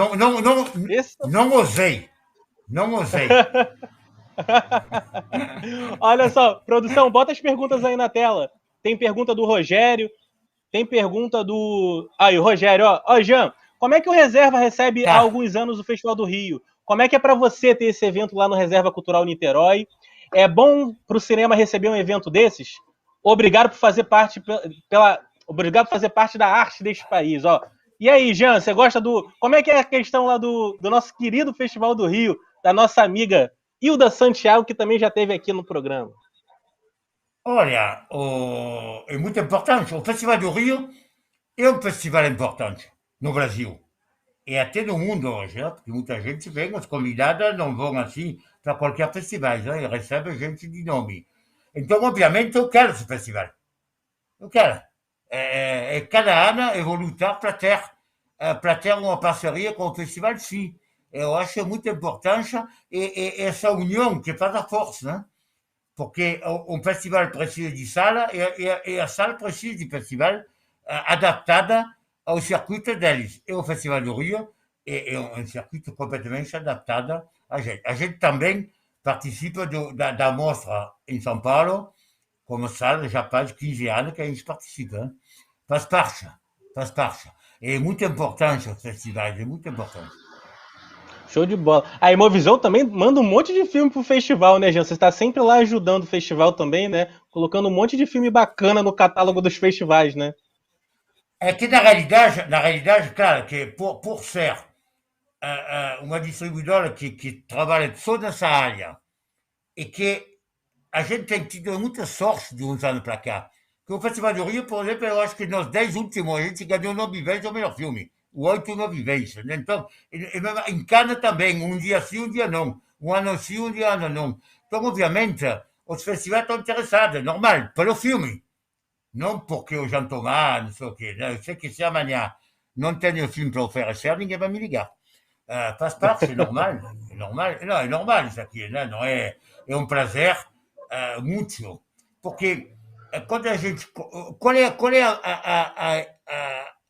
Não ousei. Olha só, produção, bota as perguntas aí na tela. Tem pergunta do Rogério, tem pergunta do... Aí, Rogério, ó, Jean, como é que o Reserva recebe há alguns anos o Festival do Rio? Como é que é para você ter esse evento lá no Reserva Cultural Niterói? É bom para o cinema receber um evento desses? Obrigado por fazer parte obrigado por fazer parte da arte deste país, ó. E aí, Jean, você gosta do... Como é que é a questão lá do nosso querido Festival do Rio, da nossa amiga Hilda Santiago, que também já esteve aqui no programa? Olha, é muito importante. O Festival do Rio é um festival importante no Brasil. E até no mundo hoje, porque muita gente vem, os convidados não vão assim para qualquer festival, e recebem gente de nome. Então, obviamente, eu quero esse festival. Eu quero. E cada ano eu vou lutar para ter uma parceria com o festival, sim. Eu acho muito importante essa união que faz a força, né? Porque um festival precisa de sala e a sala precisa de festival adaptada ao circuito deles. E o Festival do Rio é um circuito completamente adaptado a gente. A gente também participa da mostra em São Paulo, como sala, já faz 15 anos que a gente participa. Hein? Faz parte. É muito importante os festivais, é muito importante. Show de bola. A Imovisão também manda um monte de filme pro festival, né, Jean? Você está sempre lá ajudando o festival também, né? Colocando um monte de filme bacana no catálogo dos festivais, né? É que na realidade, claro, que por ser uma distribuidora que trabalha só nessa área e que a gente tem tido muita sorte de uns anos para cá. Que o Festival do Rio, por exemplo, eu acho que nos 10 últimos a gente ganhou 9 vezes o melhor filme. 8 ou 9 vezes. Então, em Cannes também, um dia sim, um dia não. Um ano sim, um ano não. Então, obviamente, os festivais estão interessados, normal, pelo filme. Não porque o Jean Thomas, não sei o quê. Eu sei que se amanhã não tenho filme para oferecer, ninguém vai me ligar. Faz parte, é normal. Não, é normal isso aqui, né? Não é, é um prazer muito. Porque quando a gente. Qual é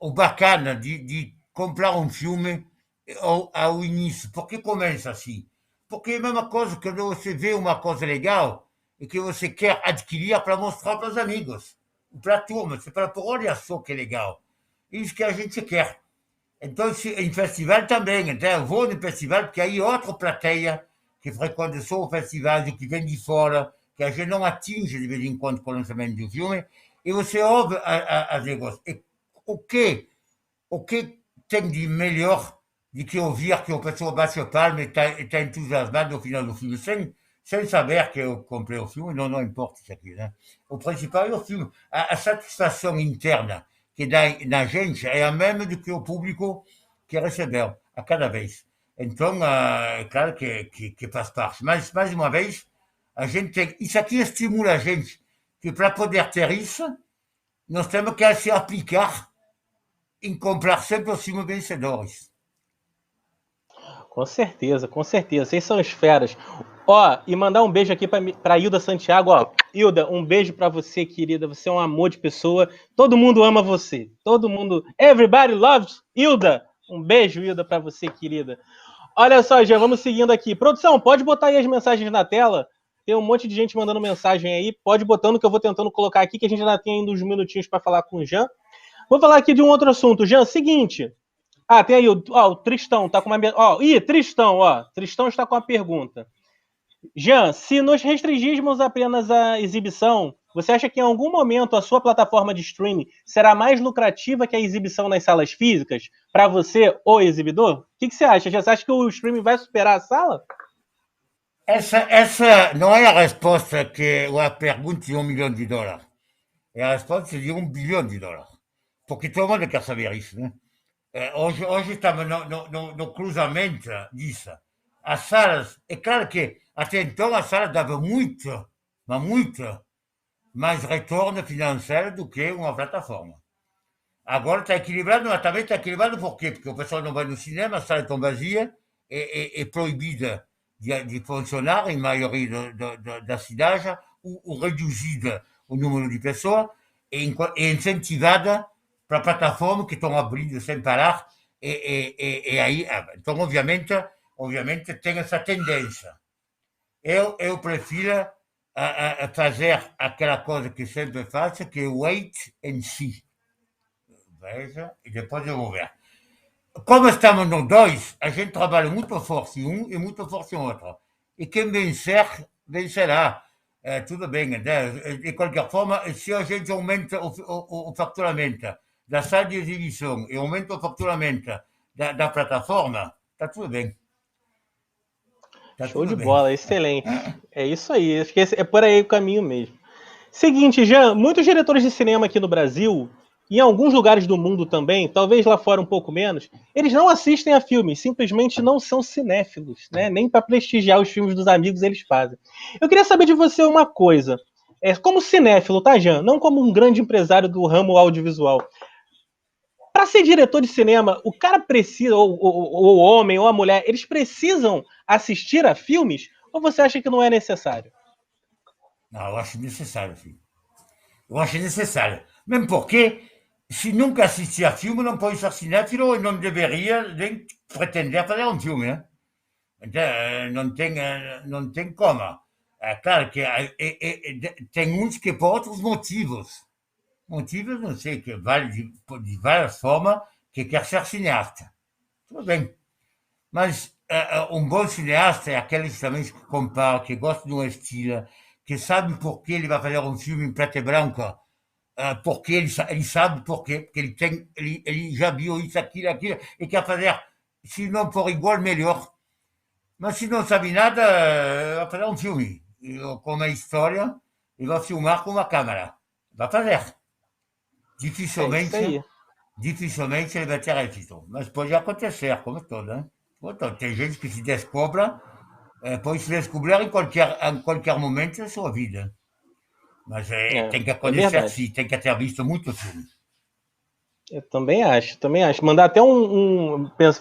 o bacana de comprar um filme ao início? Por que começa assim? Porque é a mesma coisa quando você vê uma coisa legal e que você quer adquirir para mostrar para os amigos, para a turma. Você fala, olha só que legal. Isso que a gente quer. Então, em festival também. Então, eu vou no festival, porque aí outra plateia que frequenta só o festival, que vem de fora, que a gente não atinge de vez em quando com o lançamento do filme, e você ouve as negócios. E o que tem de melhor do que ouvir que a pessoa bate a palma e está entusiasmado no final do filme, sem saber que eu comprei o filme? Não importa isso aqui, né? O principal é o filme. A satisfação interna que dá na gente é a mesma do que o público que recebeu, a cada vez. Então, é claro que faz parte. Mas, mais uma vez, a gente tem, isso aqui estimula a gente, que para poder ter isso, nós temos que se aplicar em comprar sempre os filmes vencedores. Com certeza, com certeza. Vocês são as feras. Ó, e mandar um beijo aqui pra Hilda Santiago, ó. Hilda, um beijo pra você, querida. Você é um amor de pessoa. Todo mundo ama você. Todo mundo. Everybody loves Hilda. Um beijo, Hilda, pra você, querida. Olha só, já vamos seguindo aqui. Produção, pode botar aí as mensagens na tela. Tem um monte de gente mandando mensagem aí. Pode botando que eu vou tentando colocar aqui, que a gente ainda tem ainda uns minutinhos para falar com o Jean. Vou falar aqui de um outro assunto. Jean, seguinte. Ah, tem aí o Tristão, tá com uma. Tristão, Tristão está com uma pergunta. Jean, se nos restringirmos apenas à exibição, você acha que em algum momento a sua plataforma de streaming será mais lucrativa que a exibição nas salas físicas? Para você, o exibidor? O que você acha? Você acha que o streaming vai superar a sala? Essa não é a resposta que a pergunta de $1 milhão. É a resposta de $1 bilhão. Porque todo mundo quer saber isso, né? Hoje estamos no cruzamento disso. As salas, é claro que até então as salas davam muito, mas muito mais retorno financeiro do que uma plataforma. Agora está equilibrado, mas também está equilibrado por quê? Porque o pessoal não vai no cinema, as salas estão vazias, é proibida de funcionar em maioria da cidade, ou reduzida o número de pessoas, e incentivada para plataformas que estão abrindo sem parar, e aí, então, obviamente tem essa tendência. Eu prefiro fazer aquela coisa que sempre faço, que é wait and see. Veja, e depois eu vou ver. Como estamos no 2, a gente trabalha muito forte em um e muito forte em outro. E quem vencer, vencerá. Tudo bem, né? De qualquer forma, se a gente aumenta o faturamento da sala de exibição e aumenta o faturamento da plataforma, está tudo bem. Show de bola, excelente. É isso aí, acho que é por aí o caminho mesmo. Seguinte, Jean, muitos diretores de cinema aqui no Brasil, e em alguns lugares do mundo também, talvez lá fora um pouco menos, eles não assistem a filmes, simplesmente não são cinéfilos, né? Nem para prestigiar os filmes dos amigos eles fazem. Eu queria saber de você uma coisa, como cinéfilo, tá, Jean? Não como um grande empresário do ramo audiovisual. Para ser diretor de cinema, o cara precisa, ou o homem ou a mulher, eles precisam assistir a filmes? Ou você acha que não é necessário? Não, eu acho necessário, sim. Eu acho necessário. Mesmo porque, se nunca assistir a filme, não pode ser cinéfilo e não deveria nem pretender fazer um filme, né? Então, não tem como. É claro que tem uns que por outros motivos. Motivos, não sei, que vale de várias formas, que quer ser cineasta. Tudo bem. Mas um bom cineasta é aquele que também se compara, que gosta de um estilo, que sabe por que ele vai fazer um filme em preto e branco, porque ele sabe por quê, porque ele já viu isso, aquilo, e quer fazer, se não for igual, melhor. Mas se não sabe nada, vai fazer um filme com uma história e vai filmar com uma câmera. Vai fazer. Dificilmente ele vai ter êxito. Mas pode acontecer, como tudo, né? Então, tem gente que se descobre, pode se descobrir em qualquer momento da sua vida. Mas tem que conhecer, sim, tem que ter visto muito filme. Eu também acho. Mandar até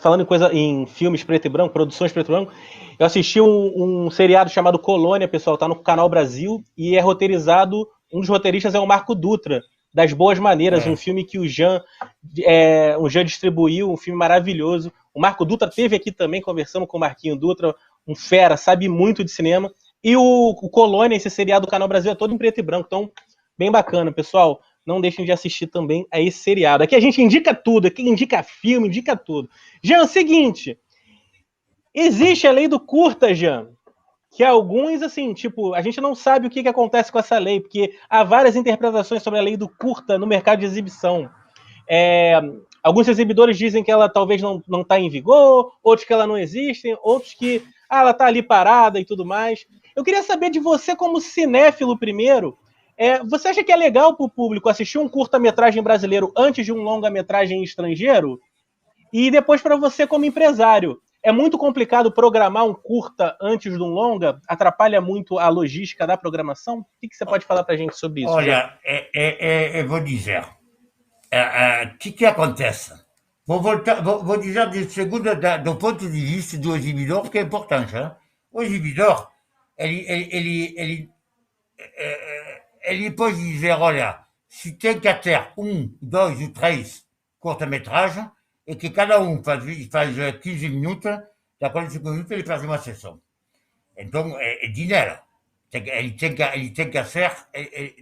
falando em filmes preto e branco, produções preto e branco, eu assisti um seriado chamado Colônia, pessoal, tá no Canal Brasil, e é roteirizado, um dos roteiristas é o Marco Dutra, das Boas Maneiras, um filme que o Jean distribuiu, um filme maravilhoso. O Marco Dutra esteve aqui também, conversando com o Marquinho Dutra, um fera, sabe muito de cinema. E o Colônia, esse seriado do Canal Brasil, é todo em preto e branco, então, bem bacana, pessoal. Não deixem de assistir também a esse seriado. Aqui a gente indica tudo, aqui indica filme, indica tudo. Jean, seguinte, existe a lei do curta, Jean, que alguns, assim, tipo, a gente não sabe o que acontece com essa lei, porque há várias interpretações sobre a lei do curta no mercado de exibição. Alguns exibidores dizem que ela talvez não está em vigor, outros que ela não existe, outros que ela está ali parada e tudo mais. Eu queria saber de você como cinéfilo primeiro, Você acha que é legal para o público assistir um curta-metragem brasileiro antes de um longa-metragem estrangeiro? E depois para você como empresário, é muito complicado programar um curta antes de um longa? Atrapalha muito a logística da programação? O que você pode falar para a gente sobre isso, Jean? Olha, eu vou dizer, o que acontece? Vou dizer do ponto de vista do exibidor, porque é importante. Hein? O exibidor, ele pode dizer, olha, se tem que ter 1, 2 ou 3 curta-metragens, e que cada faz 15 minutos, da 45 minutos ele faz uma sessão. Então, é dinheiro. Ele tem que ser,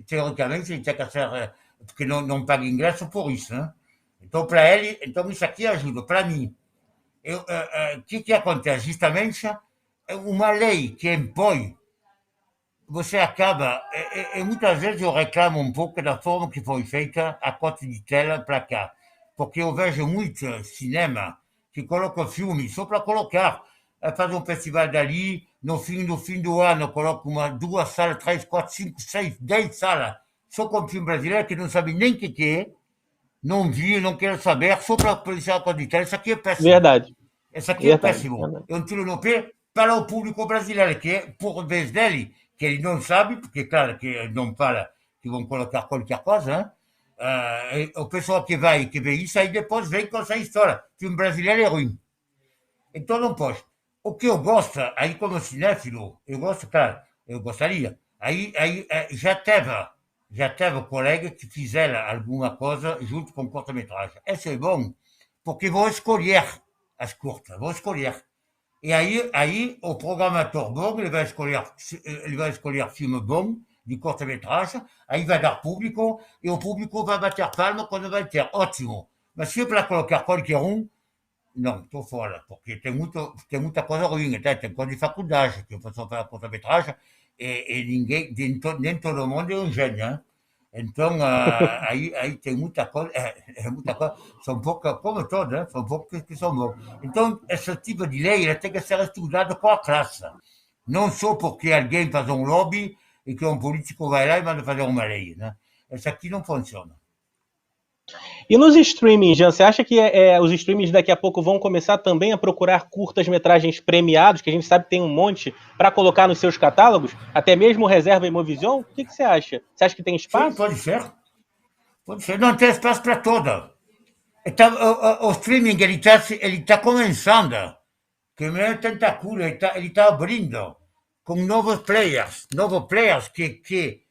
teoricamente, ele tem que ser, porque não paga ingresso por isso. Né? Então, para ele, isso aqui ajuda. Para mim, o que acontece? Justamente, uma lei que impõe, você acaba, muitas vezes eu reclamo um pouco da forma que foi feita a corte de tela para cá, porque eu vejo muito cinema que coloca filme só para colocar, faz um festival dali, no fim do ano coloca 2 salas, 3, 4, 5, 6, 10 salas, só com filme brasileiro que não sabe nem o que é, não viu, não quer saber, só para policiar a corte de tela. Isso aqui é péssimo. Verdade. Isso aqui é péssimo. É um tiro no pé para o público brasileiro, que é, por vez dele, que ele não sabe, porque, claro, que ele não fala que vão colocar qualquer coisa, hein? O pessoal que vê isso, aí depois vem com essa história. O filme brasileiro é ruim. Então não pode. O que eu gosto, aí como cinéfilo, eu gosto, claro, eu gostaria. Aí já teve colega que fizeram alguma coisa junto com cortometragem. Isso é bom, porque vou escolher as curtas, vou escolher. E aí o programador bom, ele vai escolher filme bom, de corta-metragem, aí vai dar público, e o público vai bater palma quando vai ter. Ótimo. Mas se é para colocar qualquer não, estou fora, porque tem muita coisa ruim, tem coisa de faculdade, que o pessoal faz corta-metragem, e nem todo mundo é um gênio, hein? Então, aí tem muita coisa, são poucas, como todos, né? São poucos que são bons. Então, esse tipo de lei ela tem que ser estudada com a classe. Não só porque alguém faz um lobby e que um político vai lá e manda fazer uma lei, né? Essa aqui não funciona. E nos streamings, Jean, você acha que os streamings daqui a pouco vão começar também a procurar curtas-metragens premiados, que a gente sabe que tem um monte, para colocar nos seus catálogos? Até mesmo Reserva e Movision? O que você acha? Você acha que tem espaço? Sim, pode ser. Pode ser. Não tem espaço para toda. Então, o streaming ele tá começando. Que é tentaculo, ele está abrindo com novos players que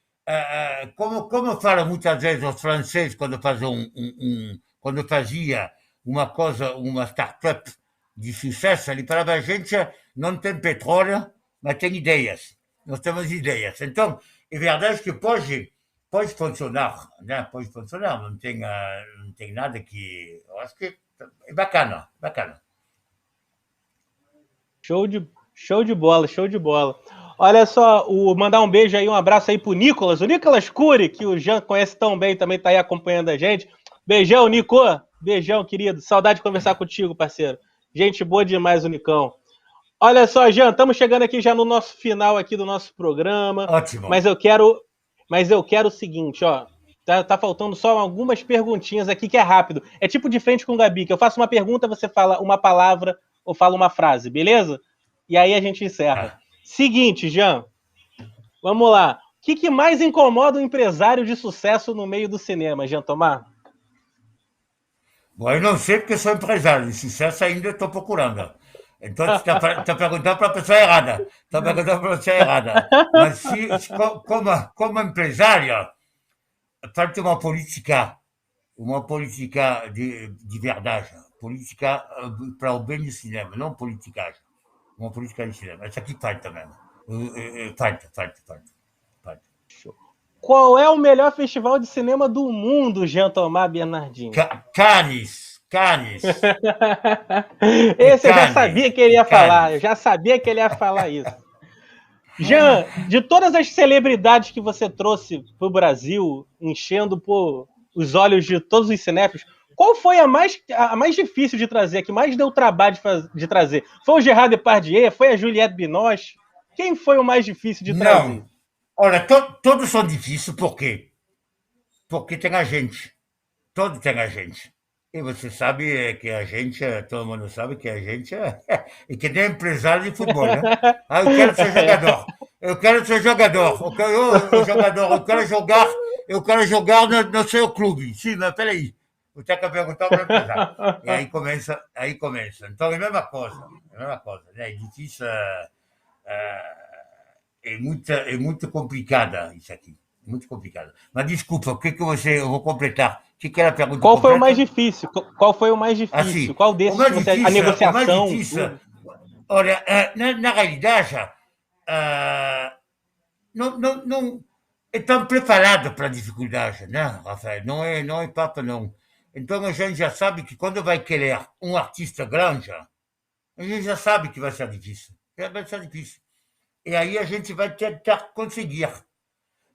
como falam muitas vezes os franceses quando quando fazia uma startup de sucesso, ele falava, a gente não tem petróleo, mas tem ideias. Nós temos ideias. Então, é verdade que pode funcionar, né? Pode funcionar, não tem nada que... Eu acho que é bacana. Show de bola, show de bola. Olha só, mandar um beijo aí, um abraço aí pro Nicolas, o Nicolas Cury, que o Jean conhece tão bem, também tá aí acompanhando a gente. Beijão, Nico. Beijão, querido. Saudade de conversar contigo, parceiro. Gente boa demais, o Nicão. Olha só, Jean, estamos chegando aqui já no nosso final aqui do nosso programa. Ótimo. Mas eu quero o seguinte, ó. Tá faltando só algumas perguntinhas aqui que é rápido. É tipo de frente com o Gabi, que eu faço uma pergunta, você fala uma palavra ou fala uma frase, beleza? E aí a gente encerra. Seguinte, Jean. Vamos lá. O que mais incomoda um empresário de sucesso no meio do cinema, Jean Tomar? Bom, eu não sei porque sou empresário de sucesso, ainda estou procurando. Então, você está perguntando para a pessoa errada. Mas como empresário, falta uma política de verdade. Política para o bem do cinema, não politicagem. Uma política de cinema. Essa aqui falta mesmo. Falta. Qual é o melhor festival de cinema do mundo, Jean Tomar Bernardinho? Cannes. Esse eu já sabia que ele ia falar. Eu já sabia que ele ia falar isso. Jean, de todas as celebridades que você trouxe para o Brasil, enchendo os olhos de todos os cinéfilos, qual foi a mais difícil de trazer, a que mais deu trabalho de trazer? Foi o Gerard Depardieu? Foi a Juliette Binoche? Quem foi o mais difícil de trazer? Olha, todos são difíceis, por quê? Porque tem a gente. Todo tem a gente. E você sabe que a gente, todo mundo sabe que a gente é que nem empresário de futebol, né? Ah, eu quero ser jogador. Eu quero ser jogador. Eu quero jogar no seu clube. Sim, mas peraí. Você tem que perguntar para o empresário. E aí começa, aí começa. Então é a mesma coisa. É a mesma coisa, né? É difícil. É muito complicada isso aqui. Muito complicada. Mas desculpa, o que que você. Eu vou completar. O que que era a pergunta Qual foi o mais completa? difícil? Qual foi o mais difícil? Assim, Qual desses que você. A o mais negociação, difícil, tudo. olha, na realidade, ah, não estão preparados para a dificuldade, né, Rafael? Não é papo, não. Então a gente já sabe que quando vai querer um artista grande, a gente já sabe que vai ser difícil. Vai ser difícil. E aí a gente vai tentar conseguir.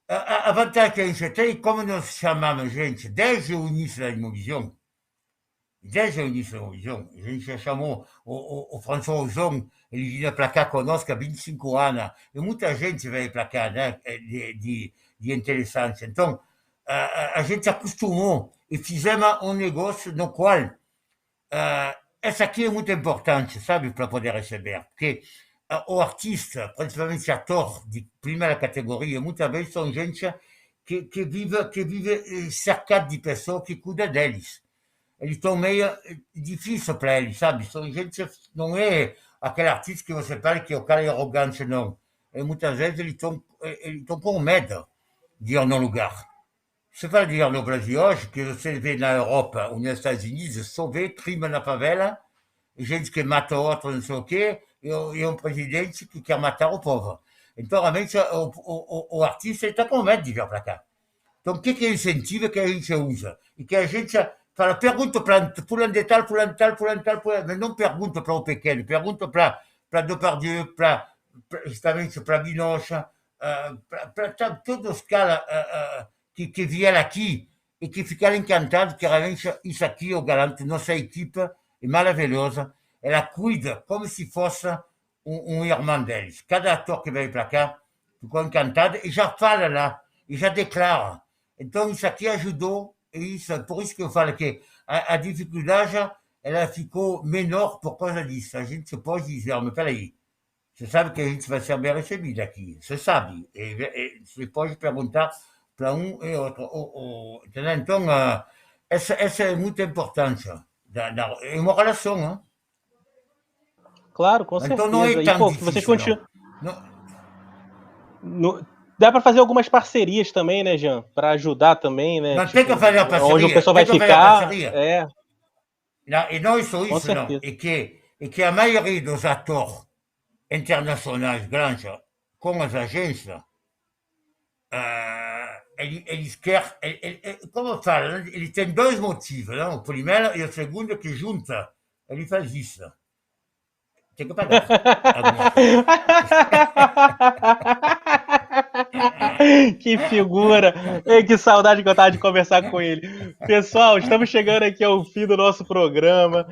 A vantagem que a gente tem, como nós chamamos gente desde o início da Imovisão, desde o início da Imovisão, a gente já chamou o François Ozon, ele vinha para cá conosco há 25 anos, e muita gente veio para cá, né, de interessante. Então, a gente acostumou e fizemos um negócio no qual essa aqui é muito importante, sabe, para poder receber, porque o artista, principalmente ator de primeira categoria, muitas vezes são gente que vive cercado de pessoas que cuidam deles. Eles estão meio difícil para eles, sabe? São gente, não é aquele artista que você fala que o cara é arrogante, não. E muitas vezes eles estão com medo de ir no lugar. Você vai dire no Brasil hoje que você vê na Europa ou nos Estados Unidos, só vê crime na favela, gente que mata outro, não sei o quê, e um presidente que quer matar o povo. Então, realmente, o artista está com medo de vir para cá. Então, o que é incentivo que a gente usa? E que a gente fala, pergunta para fulano de tal, fulano de tal, fulano de tal, mas não pergunta para o pequeno, pergunta para Depardieu, justamente para Binocha, para todos os caras que vieram aqui e que ficaram encantados que realmente isso aqui, eu garanto, nossa equipe é maravilhosa. Ela cuida como se fosse um irmão deles. Cada ator que veio para cá ficou encantado e já fala lá, e já declara. Então, isso aqui ajudou, e isso, por isso que eu falo que a dificuldade ela ficou menor por causa disso. A gente pode dizer, mas peraí, você sabe que a gente vai ser bem recebido aqui, você sabe. E você pode perguntar para um e outro. Entendeu? Então, essa é muito importante. É uma relação, hein? Claro, com Então não é certeza. E, tão pô, que vocês difícil, não. continuam. Não, Dá para fazer algumas parcerias também, né, Jean? Para ajudar também, né? não tem que Tipo, fazer a onde o parceria, pessoal tem vai que fazer a ficar. parceria. É, Não, e não só com isso, não. certeza. É que a maioria dos atores internacionais grandes com as agências, eles querem. Como eu falo, né? Ele tem dois motivos. Não? O primeiro e o segundo que junta, ele faz isso. Tem que pagar alguma coisa. Que figura! Ei, que saudade que eu tava de conversar com ele. Pessoal, estamos chegando aqui ao fim do nosso programa.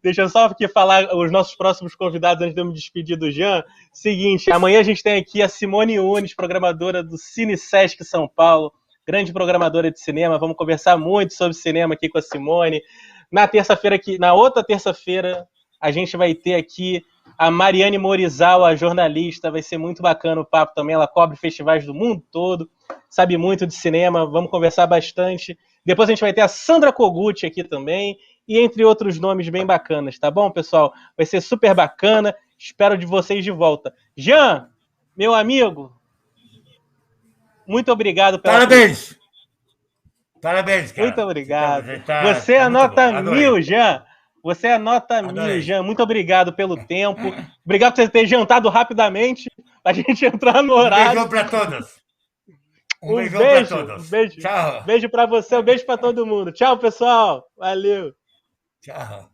Deixa eu só aqui falar os nossos próximos convidados antes de eu me despedir do Jean. Seguinte, amanhã a gente tem aqui a Simone Unes, programadora do Cine Sesc São Paulo, grande programadora de cinema. Vamos conversar muito sobre cinema aqui com a Simone. Na outra terça-feira, a gente vai ter aqui a Mariane Morizawa, jornalista, vai ser muito bacana o papo também. Ela cobre festivais do mundo todo, sabe muito de cinema, vamos conversar bastante. Depois a gente vai ter a Sandra Kogut aqui também, e entre outros nomes bem bacanas, tá bom, pessoal? Vai ser super bacana, espero de vocês de volta. Jean, meu amigo, muito obrigado pela Parabéns! Parabéns, Muito cara. obrigado. Você Tá é muito bom. nota mil, Adorei. Jean. Você é nota mil, Adorei. Jean. Muito obrigado pelo tempo. Obrigado por você ter jantado rapidamente, para a gente entrar no Um horário. beijão para todos. Um Um beijão para beijo, um todos. beijo. Tchau. Beijo para você, um beijo para todo mundo. Tchau, pessoal. Valeu. Tchau.